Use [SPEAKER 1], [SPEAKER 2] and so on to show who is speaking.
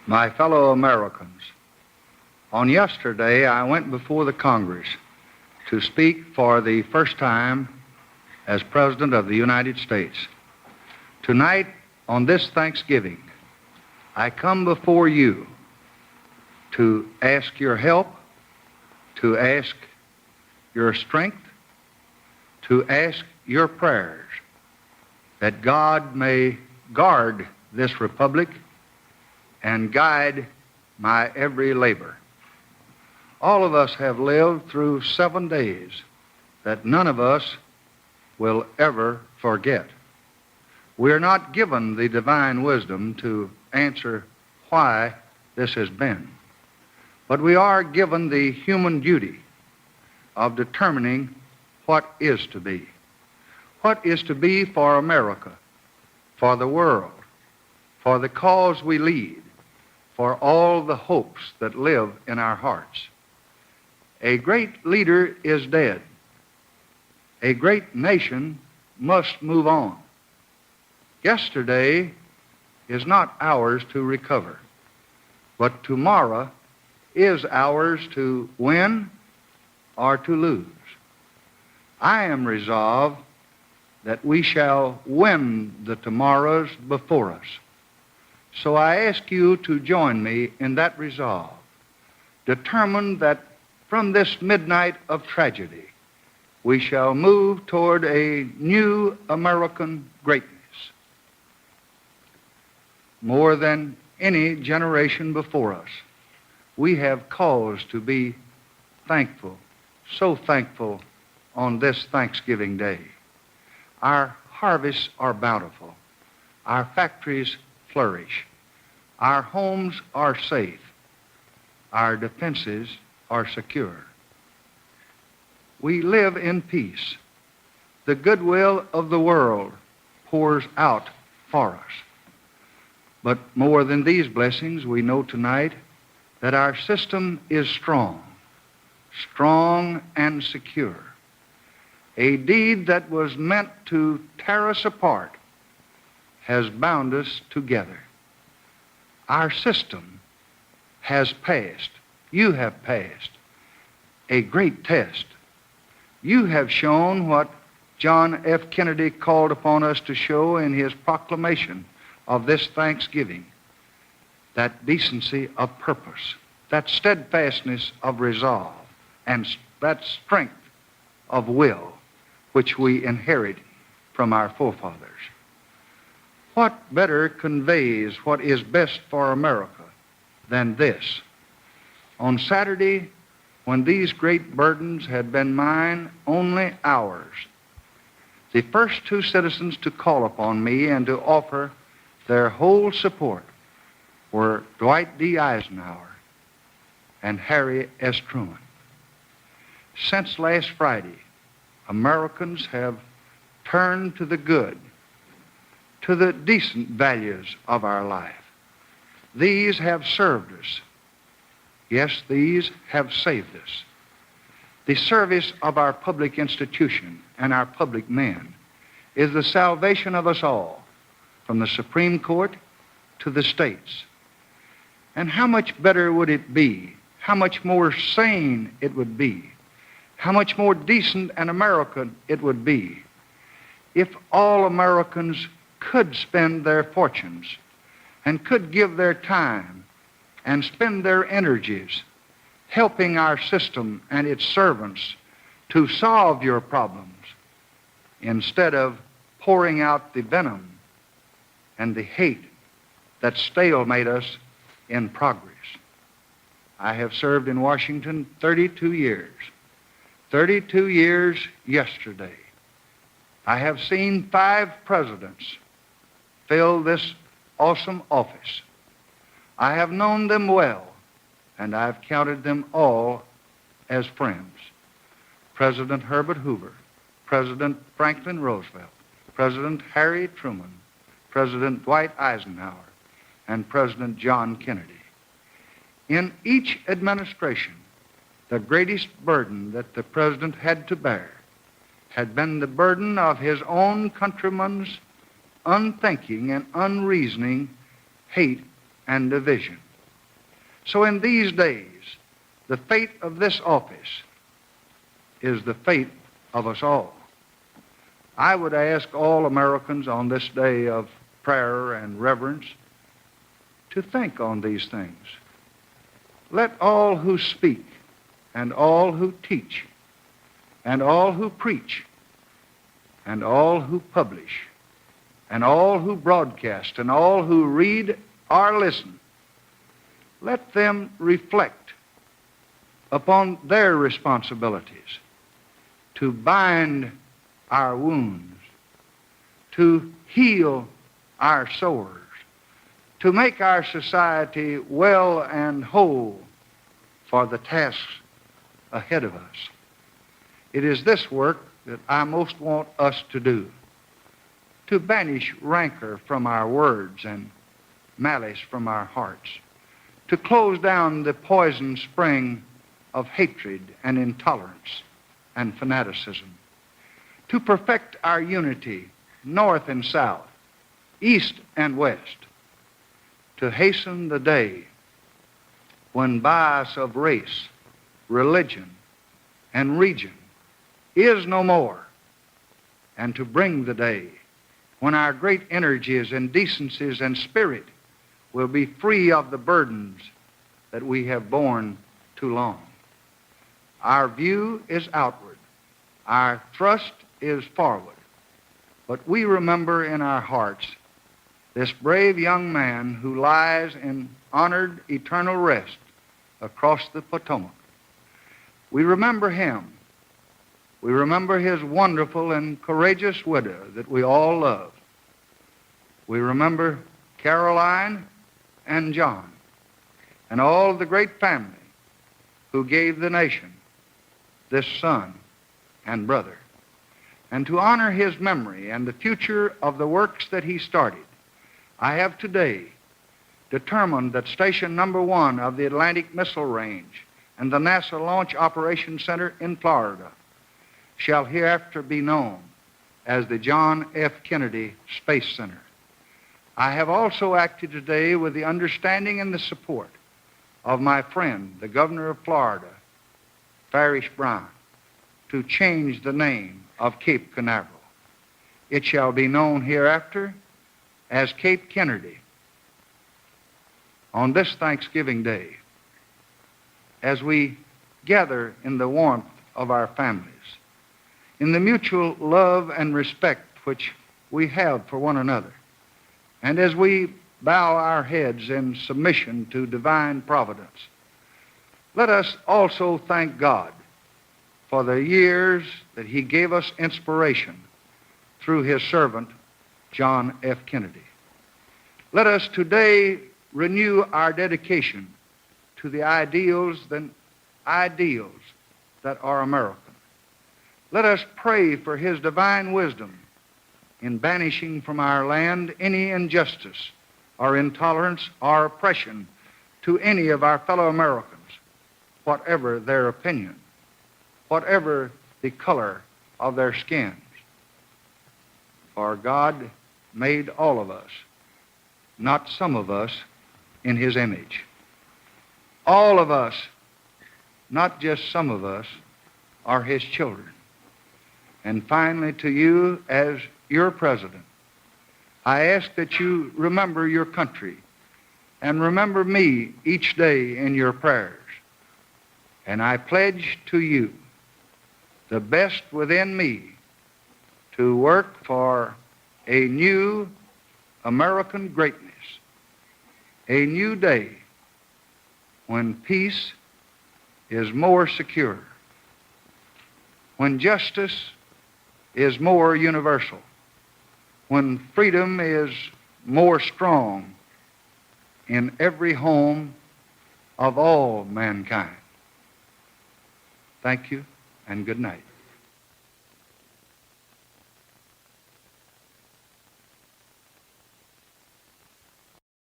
[SPEAKER 1] My fellow Americans, on yesterday I went before the Congress to speak for the first time as President of the United States. Tonight, on this Thanksgiving, I come before you to ask your help, to ask your strength, to ask your prayers that God may guard this republic and guide my every labor. All of us have lived through 7 days that none of us will ever forget. We're not given the divine wisdom to answer why this has been, but we are given the human duty of determining what is to be. What is to be for America, for the world, for the cause we lead, for all the hopes that live in our hearts. A great leader is dead. A great nation must move on. Yesterday is not ours to recover, but tomorrow is ours to win or to lose. I am resolved that we shall win the tomorrows before us. So I ask you to join me in that resolve, determined that from this midnight of tragedy, we shall move toward a new American greatness. More than any generation before us, we have cause to be thankful, so thankful on this Thanksgiving Day. Our harvests are bountiful. Our factories flourish. Our homes are safe. Our defenses are secure. We live in peace. The goodwill of the world pours out for us. But more than these blessings, we know tonight that our system is strong and secure. A deed that was meant to tear us apart has bound us together. Our system has passed, you have passed, a great test. You have shown what John F. Kennedy called upon us to show in his proclamation of this Thanksgiving, that decency of purpose, that steadfastness of resolve, and that strength of will which we inherit from our forefathers. What better conveys what is best for America than this? On Saturday, when these great burdens had been mine only hours, the first two citizens to call upon me and to offer their whole support were Dwight D. Eisenhower and Harry S. Truman. Since last Friday, Americans have turned to the good, to the decent values of our life. These have served us. Yes, these have saved us. The service of our public institution and our public men is the salvation of us all, from the Supreme Court to the states. And how much better would it be, how much more sane it would be, how much more decent and American it would be if all Americans could spend their fortunes and could give their time and spend their energies helping our system and its servants to solve your problems instead of pouring out the venom and the hate that stalemate us in progress. I have served in Washington 32 years. 32 years yesterday. I have seen 5 presidents fill this awesome office. I have known them well, and I've counted them all as friends. President Herbert Hoover, President Franklin Roosevelt, President Harry Truman, President Dwight Eisenhower, and President John Kennedy. In each administration, the greatest burden that the president had to bear had been the burden of his own countrymen's unthinking and unreasoning hate and division. So in these days, the fate of this office is the fate of us all. I would ask all Americans on this day of prayer and reverence to think on these things. Let all who speak and all who teach and all who preach and all who publish and all who broadcast and all who read or listen, let them reflect upon their responsibilities to bind our wounds, to heal our sores, to make our society well and whole for the tasks ahead of us. It is this work that I most want us to do, to banish rancor from our words and malice from our hearts, to close down the poison spring of hatred and intolerance and fanaticism, to perfect our unity north and south, east and west, to hasten the day when bias of race, religion, and region is no more, and to bring the day when our great energies and decencies and spirit will be free of the burdens that we have borne too long. Our view is outward. Our thrust is forward. But we remember in our hearts this brave young man who lies in honored eternal rest across the Potomac. We remember him. We remember his wonderful and courageous widow that we all love. We remember Caroline and John and all the great family who gave the nation this son and brother. And to honor his memory and the future of the works that he started, I have today determined that Station Number 1 of the Atlantic Missile Range and the NASA Launch Operations Center in Florida shall hereafter be known as the John F. Kennedy Space Center. I have also acted today with the understanding and the support of my friend, the Governor of Florida, Farish Brown, to change the name of Cape Canaveral. It shall be known hereafter as Cape Kennedy. On this Thanksgiving Day, as we gather in the warmth of our families, in the mutual love and respect which we have for one another, and as we bow our heads in submission to divine providence, let us also thank God for the years that he gave us inspiration through his servant, John F. Kennedy. Let us today renew our dedication to the ideals that are American. Let us pray for his divine wisdom in banishing from our land any injustice or intolerance or oppression to any of our fellow Americans, whatever their opinion, whatever the color of their skins. For God made all of us, not some of us, in his image. All of us, not just some of us, are his children. And finally, to you as your president, I ask that you remember your country and remember me each day in your prayers. And I pledge to you the best within me to work for a new American greatness, a new day when peace is more secure, when justice is more universal, when freedom is more strong in every home of all mankind. Thank you and good night.